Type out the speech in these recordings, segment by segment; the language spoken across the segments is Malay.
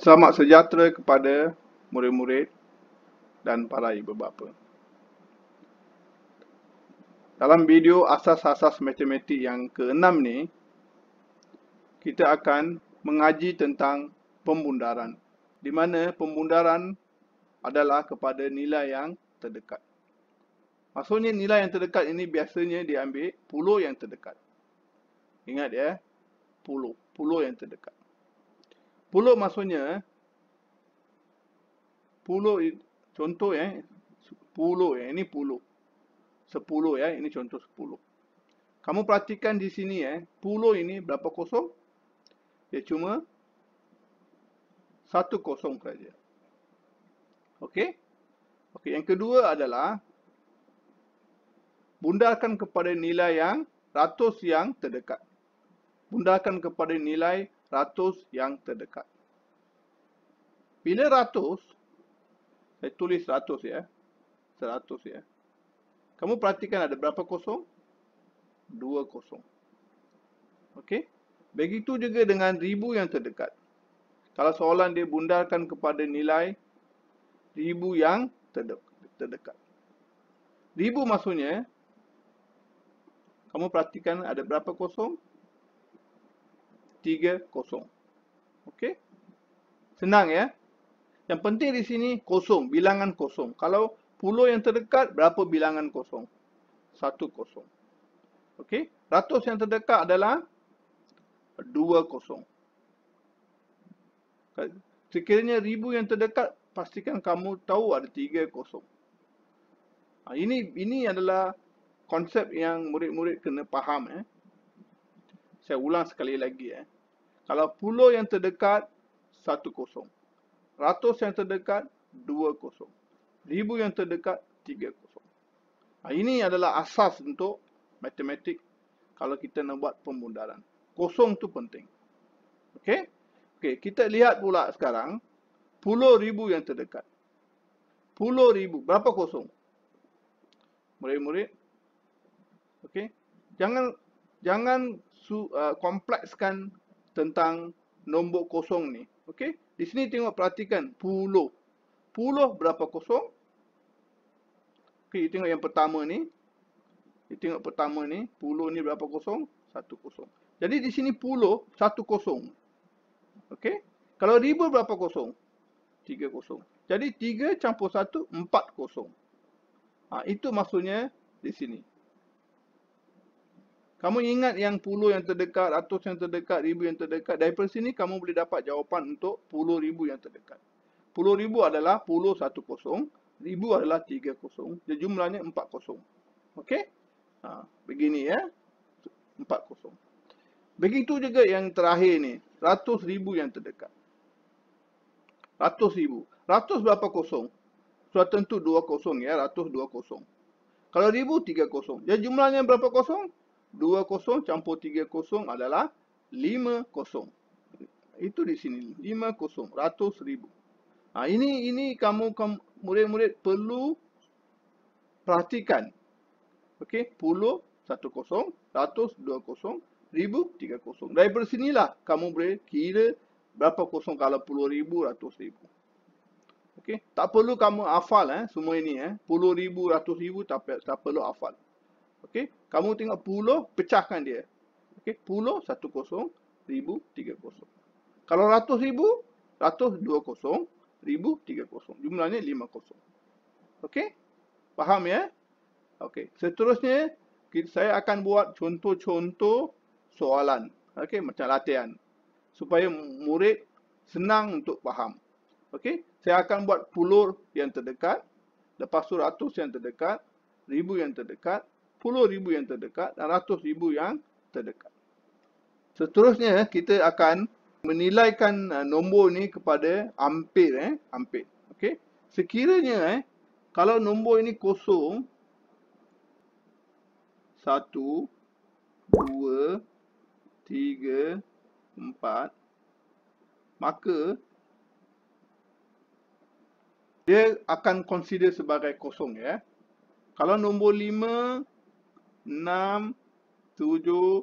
Selamat sejahtera kepada murid-murid dan para ibu bapa. Dalam video asas-asas matematik yang ke-6 ni, kita akan mengaji tentang pembundaran. Di mana pembundaran adalah kepada nilai yang terdekat. Maksudnya nilai yang terdekat ini biasanya diambil puluh yang terdekat. Ingat ya, puluh yang terdekat. Puluh maksudnya, contoh ya, 10 ya, ini 10. 10 ya, ini contoh 10. Kamu perhatikan di sini ya, 10 ini berapa kosong? Dia cuma 1 kosong saja. Okey? Okey, yang kedua adalah bundarkan kepada nilai yang ratus yang terdekat. Bundarkan kepada nilai ratus yang terdekat. Bila ratus, saya tulis 100 ya. 100 ya. Kamu perhatikan ada berapa kosong? 2 kosong. Okey? Begitu juga dengan ribu yang terdekat. Kalau soalan dia bundarkan kepada nilai ribu yang terdekat. Ribu maksudnya, kamu perhatikan ada berapa kosong? 3 kosong. Okey? Senang ya. Yang penting di sini kosong, bilangan kosong. Kalau puluh yang terdekat, berapa bilangan kosong? 1 kosong. Okey? Ratus yang terdekat adalah 2 kosong. Sekiranya ribu yang terdekat, pastikan kamu tahu ada 3 kosong. Ini adalah konsep yang murid-murid kena faham. Saya ulang sekali lagi. Kalau puluh yang terdekat, 1 kosong. Ratus yang terdekat, 2 kosong. Ribu yang terdekat, 3 kosong. Ini adalah asas untuk matematik kalau kita nak buat pembundaran. Kosong tu penting. Okey? Okey, kita lihat pula sekarang 10,000 yang terdekat. 10,000, berapa kosong? Murid-murid. Okey? Jangan komplekskan tentang nombor kosong ni. Okey? Di sini tengok, perhatikan 10. 10 berapa kosong? Okey, tengok yang pertama ni. Tengok pertama ni, 10 ni berapa kosong? 1 kosong. Jadi di sini 10, 1 kosong. Okey? Kalau ribu berapa kosong? 3 kosong. Jadi 3 campur 1, 4 kosong. Itu maksudnya di sini. Kamu ingat yang 10 yang terdekat, ratus yang terdekat, ribu yang terdekat. Daripada sini kamu boleh dapat jawapan untuk 10,000 yang terdekat. 10,000 adalah 10, 1 kosong. Ribu adalah 3 kosong. Jadi jumlahnya 4 kosong. Okey? Begini ya. 4 kosong. Begitu juga yang terakhir ni. 100,000 yang terdekat. 100,000. 100 berapa kosong? Sudah tentu 2 kosong ya. 100, 2 kosong. Kalau ribu, 3 kosong. Jadi jumlahnya berapa kosong? 2 kosong campur 3 kosong adalah 5 kosong. Itu di sini. 5 kosong. 100,000. Ini kamu murid-murid perlu perhatikan. Okey, 10, 1 kosong, 100, 2 kosong, ribu, 3 kosong. Daripada sinilah kamu boleh kira berapa kosong kalau 10,000, 100,000. Okey, tak perlu kamu hafal semua ini 10,000, 100,000 tak perlu hafal. Okey, kamu tengok 10, pecahkan dia. Okey, 10, 1 kosong, ribu, 3 kosong. Kalau 100,000, 100, 2 kosong, ribu, 3 kosong. Jumlahnya 5 kosong. Okey, faham ya? Okey, seterusnya saya akan buat contoh-contoh soalan. Okey, macam latihan. Supaya murid senang untuk faham. Okey, saya akan buat 10 yang terdekat, lepas tu 100 yang terdekat, ribu yang terdekat, 10,000 yang terdekat dan 100,000 yang terdekat. Seterusnya kita akan menilaikan nombor ni kepada ampir. Ampir. Okey, sekiranya kalau nombor ini kosong, 1, 2, 3, 4, maka dia akan consider sebagai kosong ya. Kalau nombor 5, 6, 7,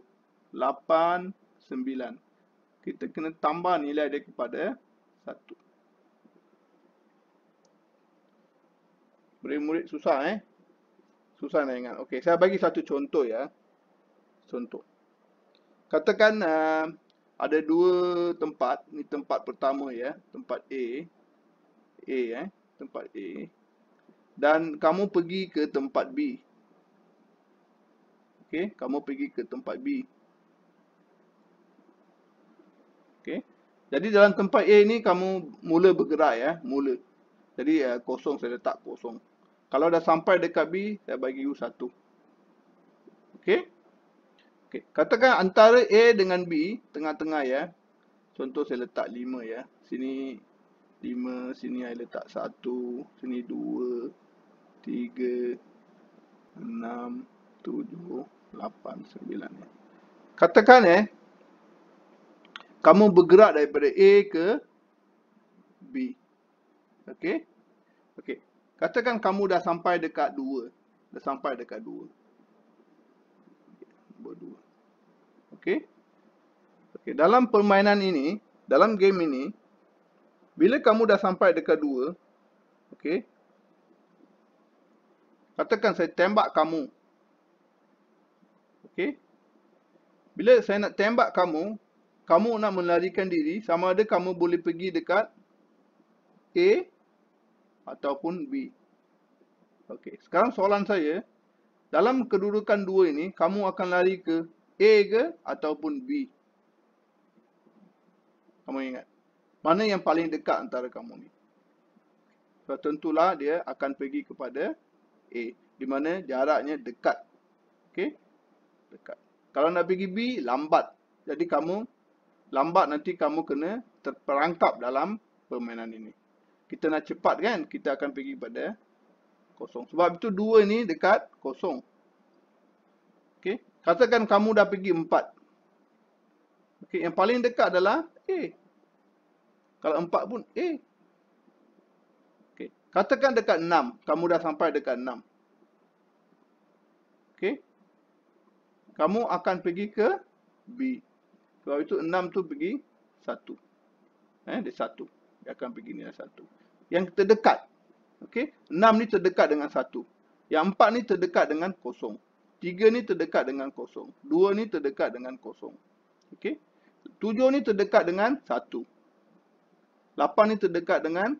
8, 9. Kita kena tambah nilai dia kepada Murid-murid susah Susah nak ingat. Okey, saya bagi satu contoh ya. Contoh. Katakan ada dua tempat. Ni tempat pertama ya, tempat A. Tempat A. Dan kamu pergi ke tempat B. Okey, kamu pergi ke tempat B. Okey. Jadi dalam tempat A ni kamu mula bergerak ya, mula. Jadi kosong, saya letak kosong. Kalau dah sampai dekat B, saya bagi you 1. Okey. Okey, katakan antara A dengan B, tengah-tengah ya. Contoh saya letak 5 ya. Sini 5, sini saya letak 1, sini 2, 3, 6, 7, 8, 9 ya. Katakan kamu bergerak daripada A ke B. Okey. Okey. Katakan kamu dah sampai dekat 2. Dah sampai dekat 2. Nombor 2. Okey. Okey, dalam permainan ini, dalam game ini, bila kamu dah sampai dekat 2, okey. Katakan saya tembak kamu. Okey. Bila saya nak tembak kamu, kamu nak melarikan diri, sama ada kamu boleh pergi dekat A ataupun B. Okey, sekarang soalan saya, dalam kedudukan 2 ini, kamu akan lari ke A ke ataupun B? Kamu ingat, mana yang paling dekat antara kamu ni? So, tentulah dia akan pergi kepada A, di mana jaraknya dekat. Okey, dekat. Kalau nak pergi B, lambat. Jadi kamu lambat, nanti kamu kena terperangkap dalam permainan ini. Kita nak cepat kan, kita akan pergi pada kosong. Sebab itu 2 ni dekat kosong. Okey, katakan kamu dah pergi 4. Okey, yang paling dekat adalah A. Kalau 4 pun A. Okey, katakan dekat 6, kamu dah sampai dekat 6. Okey, kamu akan pergi ke B. Sebab itu 6 tu pergi 1. Dia 1. Dia akan pergi nilai 1. Yang terdekat. Okey, 6 ni terdekat dengan 1. Yang 4 ni terdekat dengan kosong. 3 ni terdekat dengan kosong. 2 ni terdekat dengan kosong. Okey, 7 ni terdekat dengan 1. 8 ni terdekat dengan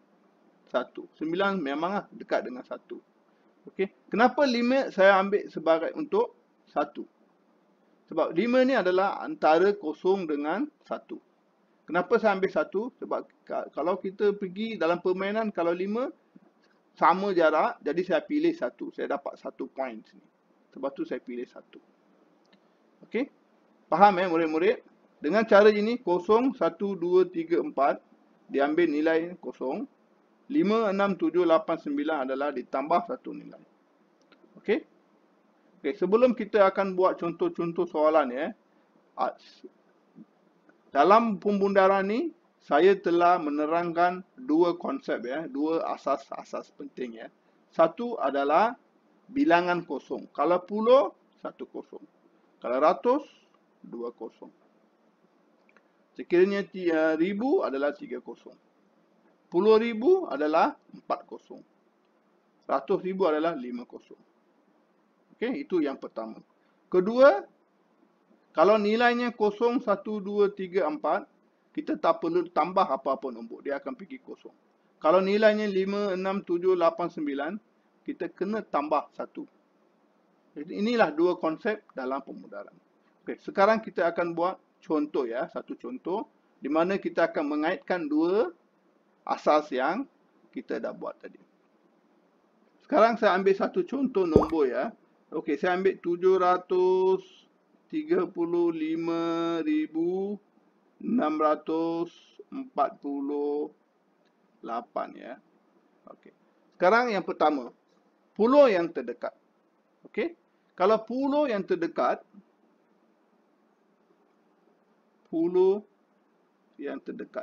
1. 9 memanglah dekat dengan 1. Okey, kenapa 5 saya ambil sebagai untuk 1? Sebab 5 ni adalah antara kosong dengan 1. Kenapa saya ambil 1? Sebab kalau kita pergi dalam permainan, kalau 5 sama jarak, jadi saya pilih 1. Saya dapat 1 point sini. Sebab tu saya pilih 1. Okey, faham murid-murid? Dengan cara ini, 0, 1, 2, 3, 4 diambil nilai kosong. 5, 6, 7, 8, 9 adalah ditambah 1 nilai. Okey. Okey, sebelum kita akan buat contoh-contoh soalan dalam pembundaran ni, saya telah menerangkan 2 konsep dua asas-asas penting Satu adalah bilangan kosong. Kalau puluh, 1 kosong. Kalau ratus, 2 kosong. Sekiranya 1000 adalah 3 kosong. 10,000 adalah 4 kosong. 100,000 adalah 5 kosong. Okey, itu yang pertama. Kedua, kalau nilainya 0, 1, 2, 3, 4, kita tak perlu tambah apa-apa nombor. Dia akan pergi kosong. Kalau nilainya 5, 6, 7, 8, 9, kita kena tambah 1. Jadi inilah 2 konsep dalam pemudaran. Okey, sekarang kita akan buat contoh satu contoh di mana kita akan mengaitkan 2 asas yang kita dah buat tadi. Sekarang saya ambil satu contoh nombor Okey, saya ambil 735,648 Okey. Sekarang yang pertama, pulau yang terdekat. Okey. Kalau pulau yang terdekat,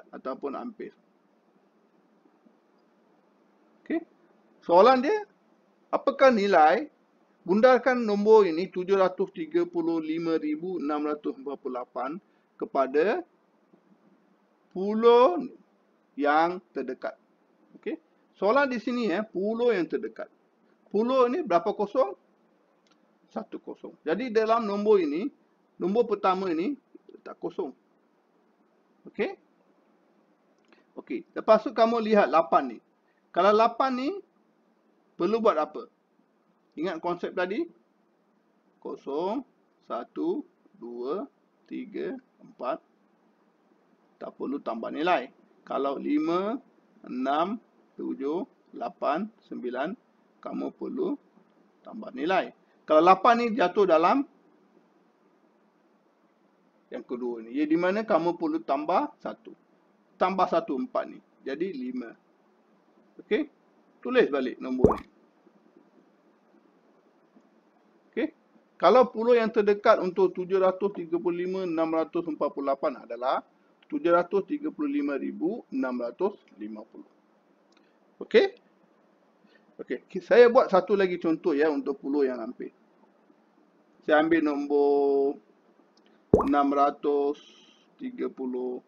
ataupun hampir. Okey. Soalan dia, apakah nilai bundarkan nombor ini 735,648 kepada pulau yang terdekat. Okey. Soalan di sini puluh yang terdekat. Puluh ni berapa kosong? 1 kosong. Jadi dalam nombor ini, nombor pertama ini letak kosong. Okey. Okey. Lepas tu kamu lihat 8 ni. Kalau 8 ni perlu buat apa? Ingat konsep tadi? 0, 1, 2, 3, 4. Tak perlu tambah nilai. Kalau 5, 6, 7, 8, 9, kamu perlu tambah nilai. Kalau 8 ni jatuh dalam yang kedua ni. Di mana kamu perlu tambah 1. Tambah 1, 4 ni. Jadi 5. Okey? Tulis balik nombor ni. Okey? Kalau puluh yang terdekat untuk 735,648 adalah 735,650. Okey? Okey, saya buat satu lagi contoh untuk puluh yang hampir. Saya ambil nombor 634.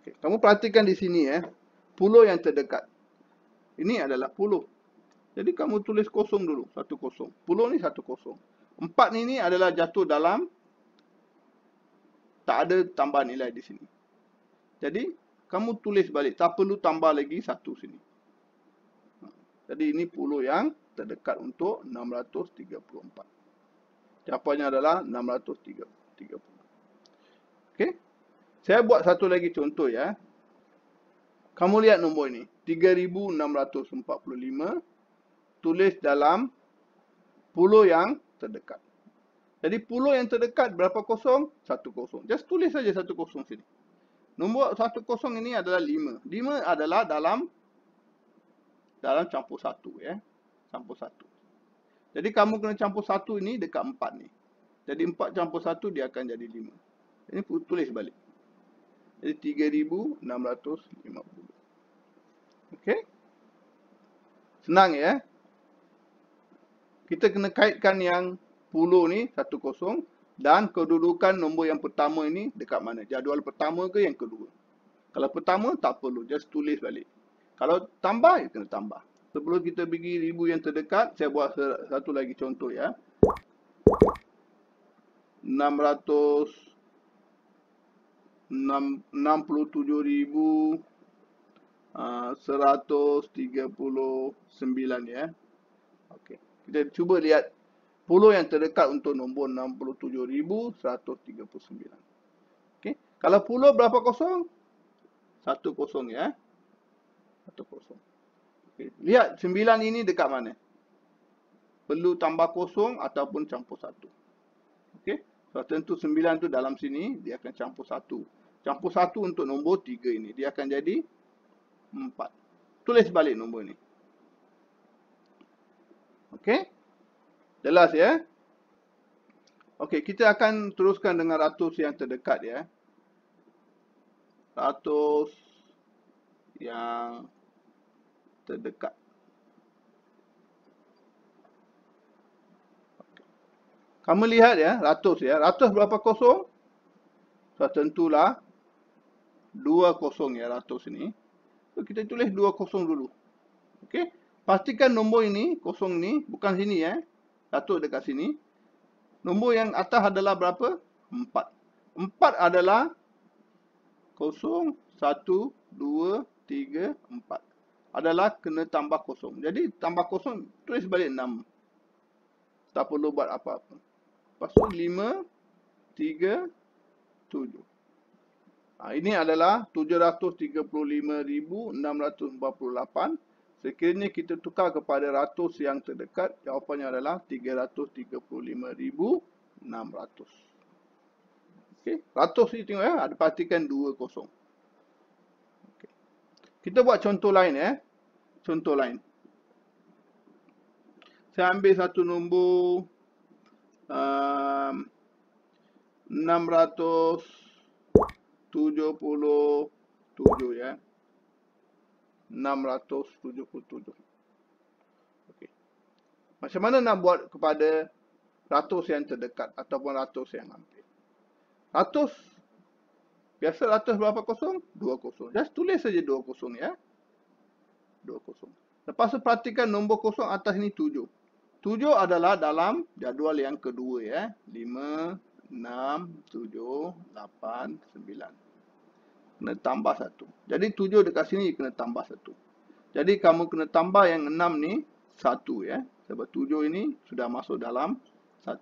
Okey, kamu perhatikan di sini puluh yang terdekat. Ini adalah puluh. Jadi kamu tulis kosong dulu, 1 kosong. Puluh ni 1 kosong. 4 ini adalah jatuh dalam tak ada tambah nilai di sini. Jadi kamu tulis balik, tak perlu tambah lagi 1 sini. Jadi ini puluh yang terdekat untuk 634. Jawapannya adalah 630. Okey. Saya buat satu lagi contoh Kamu lihat nombor ini, 3645. Tulis dalam puluh yang terdekat. Jadi puluh yang terdekat berapa kosong? 1 kosong. Just tulis saja 1 kosong sini. Nombor 1 kosong ini adalah 5. 5 adalah dalam campur 1 Campur 1. Jadi kamu kena campur 1 ini dekat 4 ni. Jadi 4 campur 1 dia akan jadi 5. Ini tulis balik. Jadi 3650. Okey? Senang Kita kena kaitkan yang puluh ni 1 kosong dan kedudukan nombor yang pertama ini dekat mana? Jadual pertama ke yang kedua? Kalau pertama tak perlu, just tulis balik. Kalau tambah, kena tambah. Sebelum kita pergi ribu yang terdekat, saya buat satu lagi contoh 67,139 Okey. Kita cuba lihat puluh yang terdekat untuk nombor 67,139. Okey. Kalau puluh berapa kosong? 1 kosong 1 kosong. Okay. Lihat 9 ini dekat mana? Perlu tambah kosong ataupun campur 1. Okey. So tentu 9 tu dalam sini dia akan campur 1. Campur 1 untuk nombor 3 ini dia akan jadi 4. Tulis balik nombor ni. Okey. Jelas Okey, kita akan teruskan dengan ratus yang terdekat Ratus yang terdekat. Kamu lihat ratus Ratus berapa kosong? So tentulah 2 kosong ratus ini. So kita tulis 2 kosong dulu. Okey. Pastikan nombor ini, kosong ni bukan sini Ratus dekat sini. Nombor yang atas adalah berapa? 4. 4 adalah 0, 1, 2, 3, 4. Adalah kena tambah kosong. Jadi tambah kosong, tulis balik 6. Tak perlu buat apa-apa. Lepas tu 5, 3, 7. Ini adalah 735,648. Sekiranya kita tukar kepada ratus yang terdekat, jawapannya adalah 335,600. Okey, ratus ni tengok ada partikan 2 kosong. Okay. Kita buat contoh lain Contoh lain. Saya ambil satu nombor 677 677. Okey. Macam mana nak buat kepada ratus yang terdekat ataupun ratus yang hampir? Ratus Biasa ratus berapa kosong? 2 kosong. Just tulis saja 2 kosong ya. 2 kosong. Lepas tu perhatikan nombor kosong atas ni 7. 7 adalah dalam jadual yang kedua ya. 5, 6, 7, 8, 9. Kena tambah 1. Jadi 7 dekat sini kena tambah 1. Jadi kamu kena tambah yang 6 ni 1 ya. Sebab 7 ini sudah masuk dalam 1.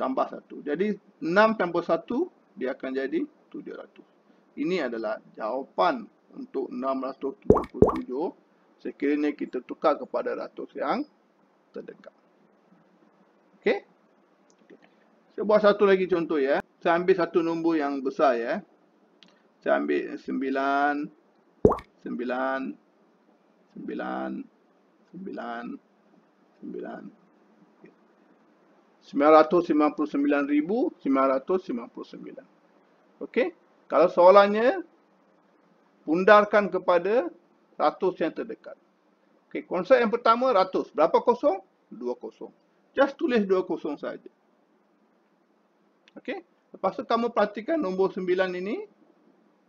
Tambah 1. Jadi 6 tambah 1 dia akan jadi 700. Ini adalah jawapan untuk 677 sekiranya kita tukar kepada ratus yang terdekat. Okey? Saya buat satu lagi contoh ya. Saya ambil satu nombor yang besar ya. Saya ambil 9, 9, 9, 9, 9. 999,999. Okey? Kalau soalannya pundarkan kepada ratus yang terdekat. Okey, konsep yang pertama ratus. Berapa kosong? 2 kosong. Just tulis 2 kosong saja. Okey? Lepas tu kamu perhatikan nombor 9 ini.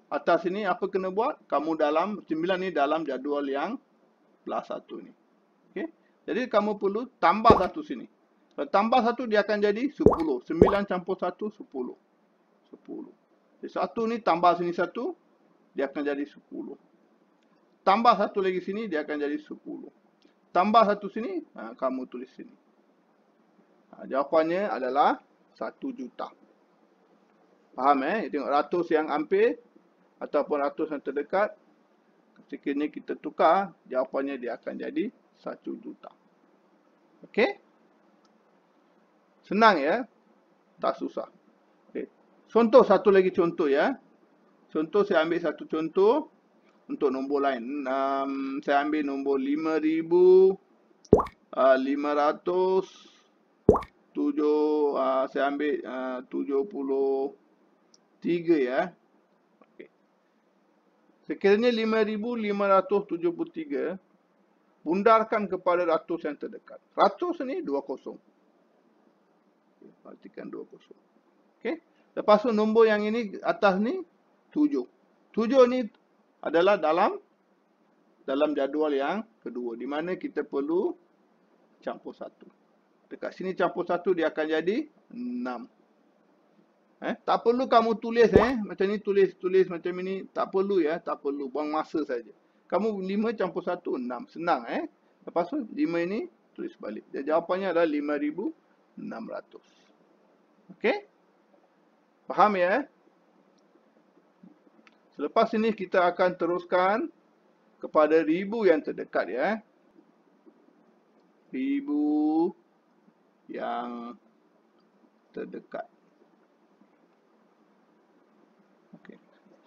Atas ini apa kena buat? Kamu dalam 9 ni dalam jadual yang plus 1 ni. Okey? Jadi kamu perlu tambah 1 sini. Kalau tambah 1 dia akan jadi 10. 9 campur 1 10. 10. Jadi 1 ni tambah sini 1 dia akan jadi 10. Tambah 1 lagi sini dia akan jadi 10. Tambah 1 sini kamu tulis sini. Jawapannya adalah 1 juta. Faham Tengok ratus yang hampir ataupun ratus yang terdekat. Sekiranya kita tukar, jawapannya dia akan jadi 1 juta. Okey? Senang ya? Tak susah. Okay. Contoh satu lagi contoh ya. Contoh saya ambil satu contoh untuk nombor lain. Saya ambil nombor 5,500 saya ambil 73 ya. Okay. Sekiranya 5,573 bundarkan kepada ratus yang terdekat. Ratus ni 2 kosong. Okay, perhatikan 2 kosong. Okey. Lepas tu nombor yang ini atas ni 7. 7 ni adalah dalam jadual yang kedua. Di mana kita perlu campur 1. Dekat sini campur 1 dia akan jadi 6. Tak perlu kamu tulis macam ni tulis macam ini, tak perlu ya, tak perlu, buang masa saja. Kamu 5 campur 1 6, senang Lepas tu 5 ini tulis balik. Jadi jawapannya adalah 5,600. Okey? Faham ya? Selepas ini kita akan teruskan kepada ribu yang terdekat ya. Ribu yang terdekat. Okey.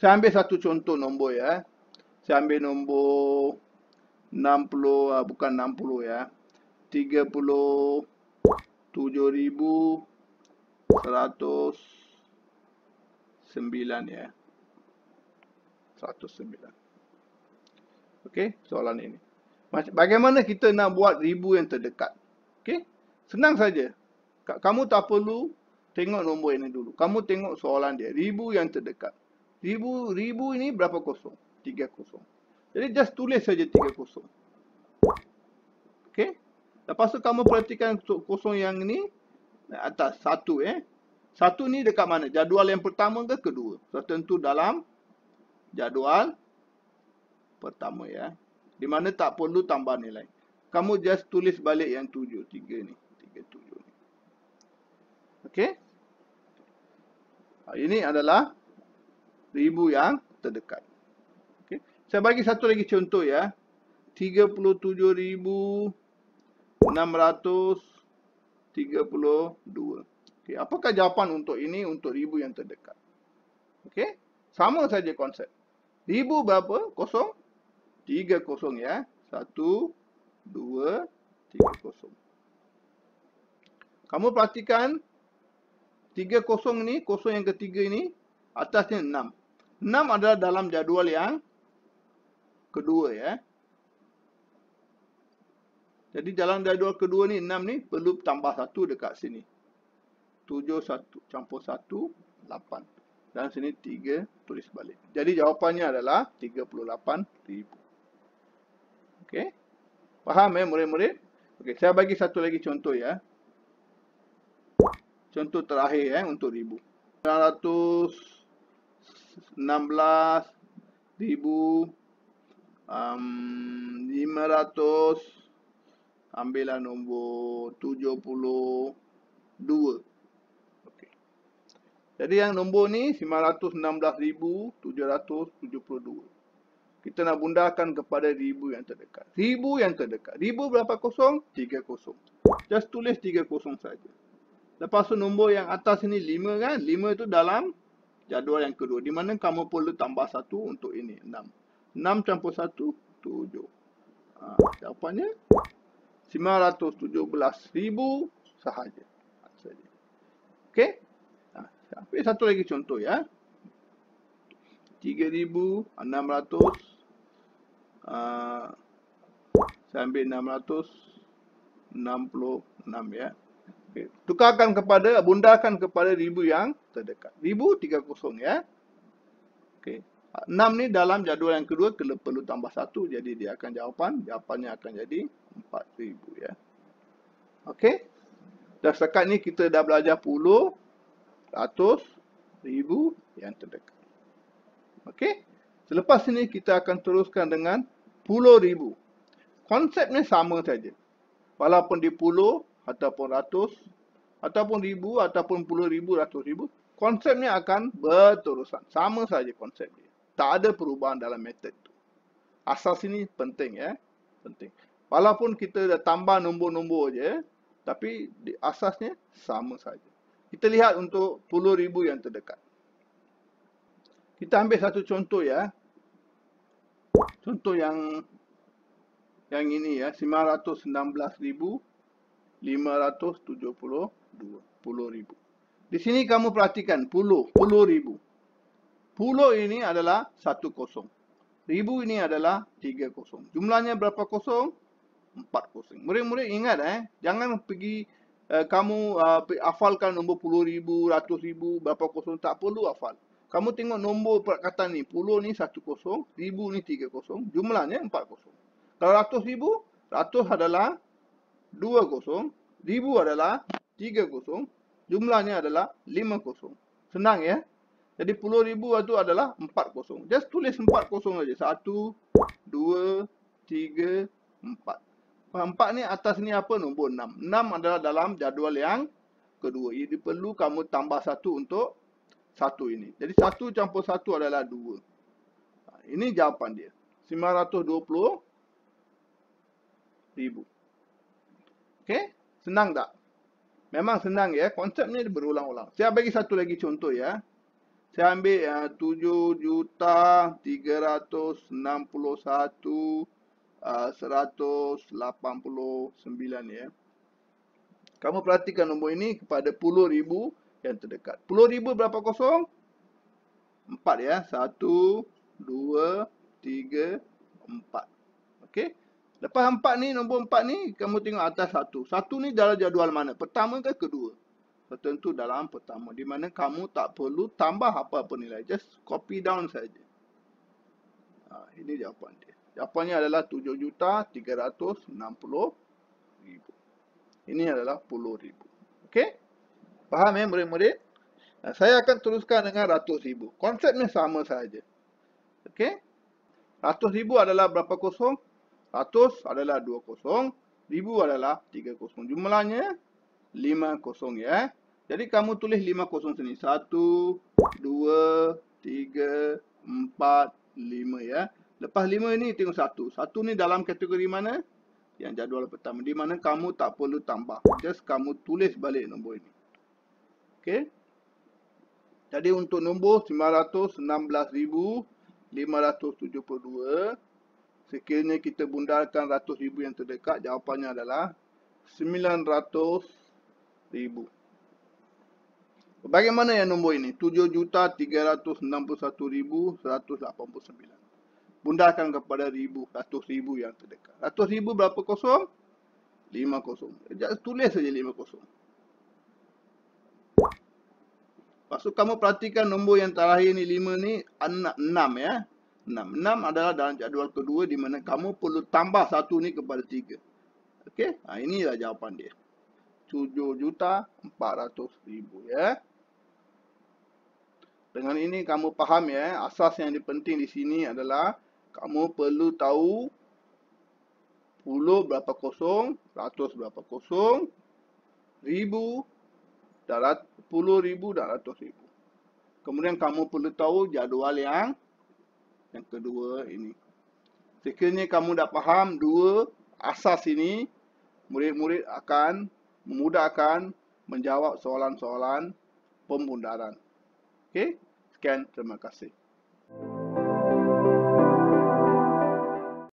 Saya ambil satu contoh nombor ya. Saya ambil nombor 60, bukan 60 ya. 37,109 ya. 109. Okey, soalan ini. Bagaimana kita nak buat ribu yang terdekat? Okey, senang saja. Kamu tak perlu tengok nombor ini dulu. Kamu tengok soalan dia. Ribu yang terdekat. Ribu ini berapa kosong? 3 kosong. Jadi just tulis saja 3 kosong. Okey. Lepas tu kamu perhatikan kosong yang ini atas 1 1 ni dekat mana? Jadual yang pertama ke kedua? So tentu dalam jadual pertama ya. Di mana tak perlu tambah nilai. Kamu just tulis balik yang 7, 3 ni. 3, 7 ni. Okey. Ini adalah ribu yang terdekat. Okey. Saya bagi satu lagi contoh ya. 37,632. Okey, apakah jawapan untuk ini untuk ribu yang terdekat? Okey. Sama saja konsep. Ribu berapa? Kosong? 3 kosong ya. 1, 2, 3 kosong. Kamu perhatikan 3 kosong ni, kosong yang ketiga ini, atasnya 6. 6 adalah dalam jadual yang kedua ya. Jadi dalam jadual kedua ni, 6 ni perlu tambah 1 dekat sini. 7 1 campur 1, 8. Dan sini 3 tulis balik. Jadi jawapannya adalah 38,000. Okey. Faham murid-murid? Okey, saya bagi satu lagi contoh ya. Contoh terakhir untuk ribu. 916,000, 500, ambillah nombor 72. Okey. Jadi yang nombor ni 916,772. Kita nak bundarkan kepada ribu yang terdekat. Ribu yang terdekat. Ribu berapa kosong? 3 kosong. Just tulis 3 kosong saja. Lepas tu nombor yang atas ini 5 kan? 5 itu dalam jadual yang kedua. Di mana kamu perlu tambah 1 untuk ini. 6. 6 campur 1, 7. Jawapannya 917,000 sahaja. Okey? Ambil satu lagi contoh ya. 3,600. Saya ambil 666 ya. Okay. Tukarkan kepada, bundarkan kepada ribu yang terdekat. Ribu 30 ya. Okey. 6 ni dalam jadual yang kedua perlu tambah 1. Jadi dia akan jawapannya akan jadi 4,000 ya. Okey. Dan setakat ni kita dah belajar puluh, ratus, ribu yang terdekat. Okey. Selepas ini kita akan teruskan dengan puluh ribu. Konsepnya sama saja. Walaupun di puluh ataupun ratus ataupun ribu ataupun puluh ribu, ratus ribu, konsepnya akan berterusan. Sama saja konsepnya. Tak ada perubahan dalam metod itu. Asas ini penting ya. Penting. Walaupun kita dah tambah nombor-nombor je, tapi asasnya sama saja. Kita lihat untuk puluh ribu yang terdekat. Kita ambil satu contoh ya. Contoh yang ini ya, 916,572. 10,000. Di sini kamu perhatikan puluh ribu. Puluh ini adalah 1 kosong. Ribu ini adalah 3 kosong. Jumlahnya berapa kosong? 4 kosong. Murid-murid ingat jangan pergi kamu hafalkan nombor puluh ribu, ratus ribu, berapa kosong. Tak perlu hafal. Kamu tengok nombor perkataan ni. Puluh ni 1 kosong, ribu ni 3 kosong, jumlahnya 4 kosong. Kalau ratus ribu, ratus adalah 2 kosong, ribu adalah 3 kosong, jumlahnya adalah 5 kosong. Senang ya. Jadi puluh ribu itu adalah 4 kosong. Just tulis 4 kosong saja. 1, 2, 3, 4. 4 ni atas ni apa? Nombor 6. 6 adalah dalam jadual yang kedua. Jadi perlu kamu tambah 1 untuk 1 ini. Jadi 1 campur 1 adalah 2. Ini jawapan dia. 920,000. Okey? Senang tak? Memang senang ya. Konsepnya berulang-ulang. Saya bagi satu lagi contoh ya. Saya ambil 7,361,189 ya. Kamu perhatikan nombor ini kepada puluh ribu yang terdekat. Puluh ribu berapa kosong? 4 ya. 1, 2, 3, 4. Okey. Lepas 4 ni, nombor 4 ni, kamu tengok atas 1. 1 ni dalam jadual mana? Pertama ke kedua? Tentu dalam pertama. Di mana kamu tak perlu tambah apa-apa nilai. Just copy down saja. Ini jawapan dia. Jawapannya adalah 7,360,000. Ini adalah 10,000. Okey? Faham ya murid-murid? Saya akan teruskan dengan ratus ribu. Konsepnya sama saja. Okey? Ratus ribu adalah berapa kosong? Ratus adalah 2 kosong. Ribu adalah 3 kosong. Jumlahnya 5 kosong ya. Jadi kamu tulis 5 kosong sini. 1, 2, 3, 4, 5 ya. Lepas 5 ini tengok 1. 1 ni dalam kategori mana? Yang jadual pertama. Di mana kamu tak perlu tambah. Just kamu tulis balik nombor ini. Okey. Jadi untuk nombor 916,572, sekiranya kita bundarkan ratus ribu yang terdekat, jawapannya adalah 900,000. Bagaimana yang nombor ini? 7,361,189. Bundarkan kepada ribu, ratus ribu yang terdekat. Ratus ribu berapa kosong? 5 kosong. Tulis saja 5 kosong. So kamu perhatikan nombor yang terakhir ni 5 ni 6 ya. 6 adalah dalam jadual kedua di mana kamu perlu tambah 1 ni kepada 3. Okey, inilah jawapan dia. 7,400,000 ya. Dengan ini kamu faham ya, asas yang penting di sini adalah kamu perlu tahu puluh berapa kosong, ratus berapa kosong, ribu, dan 10,000 dan 100,000. Kemudian kamu perlu tahu jadual yang kedua ini. Sekiranya kamu dah faham dua asas ini, murid-murid akan memudahkan menjawab soalan-soalan pembudaran. Okey, sekian, terima kasih.